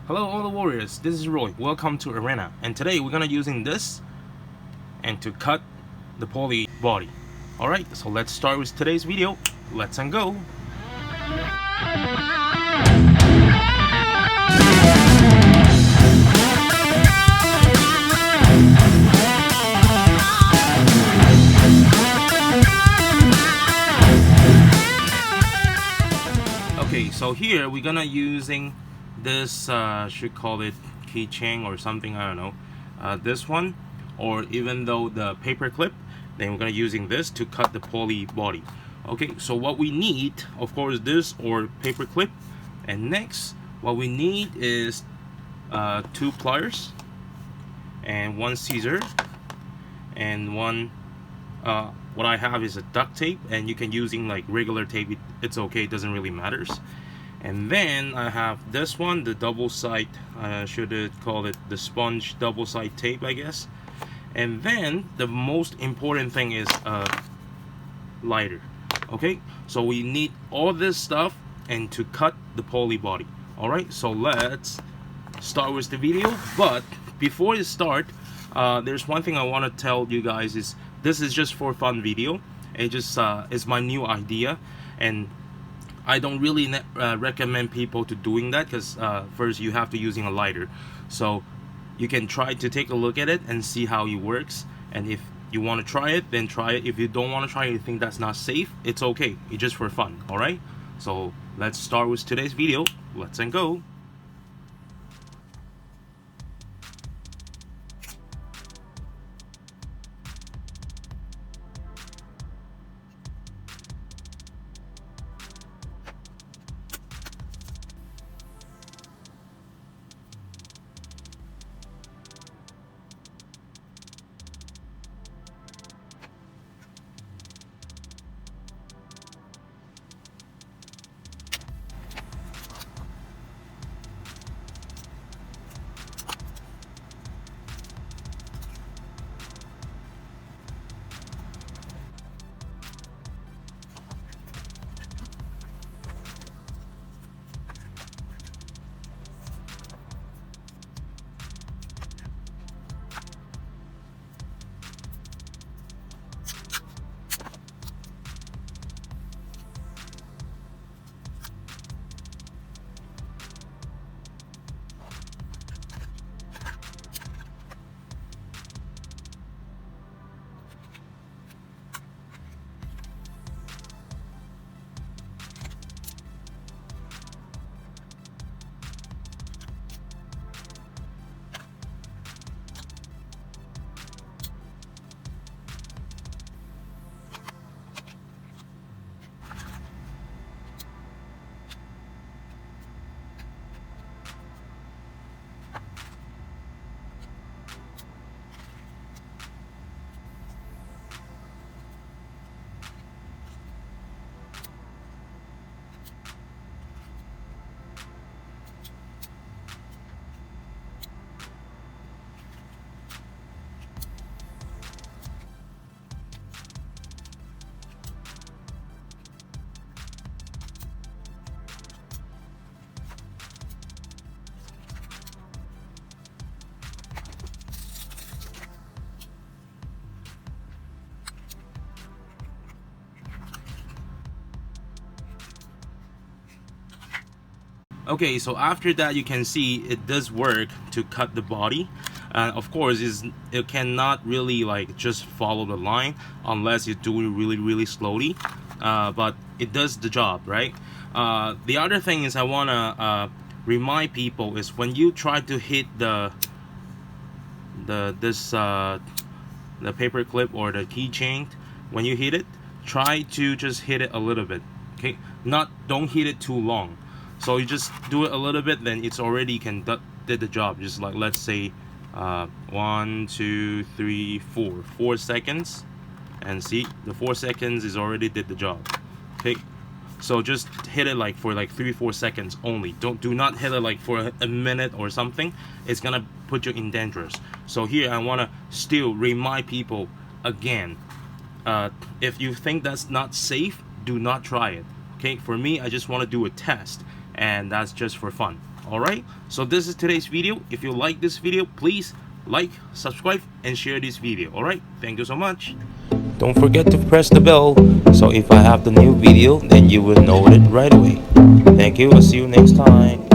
Hello all the warriors, this is Roy. Welcome to Arena, and today we're gonna using this and to cut the poly body. Alright, so let's start with today's video. Let's go. Okay, so here we're gonna using this should call it keychain or something, I don't know, this one, or even though the paper clip, then we're gonna using this to cut the poly body. Okay, so what we need, of course, this or paper clip, and next what we need is 2 pliers and 1 scissor and one what I have is a duct tape, and you can using like regular tape, it's okay, it doesn't really matters. And then I have this one, the double side, should call it the sponge double side tape, I guess. And then the most important thing is lighter. Okay, so we need all this stuff and to cut the poly body. All right, so let's start with the video. But before you start, there's one thing I want to tell you guys is this is just for fun video. It just is my new idea, and I don't really recommend people to doing that, because first you have to using a lighter. So you can try to take a look at it and see how it works, and if you want to try it, then try it. If you don't want to try it, you think that's not safe, it's okay, it's just for fun. All right, so let's start with today's video. Let's go. Okay, so after that, you can see it does work to cut the body. And of course, it cannot really like just follow the line unless you do it really slowly, but it does the job, right? The other thing is I want to remind people is when you try to hit the paper clip or the keychain, when you hit it, try to just hit it a little bit. Okay, don't hit it too long. So you just do it a little bit, then it's already did the job. Just like, let's say 1 2 3 4 seconds, and see, the 4 seconds is already did the job. Okay, so just hit it like for like 3-4 seconds only. Do not hit it like for a minute or something. It's gonna put you in dangerous. So here I want to still remind people again, if you think that's not safe, do not try it. Okay, for me, I just want to do a test, and that's just for fun. Alright, so this is today's video. If you like this video, please like, subscribe, and share this video. Alright, thank you so much. Don't forget to press the bell, so if I have the new video, then you will know it right away. Thank you, I'll see you next time.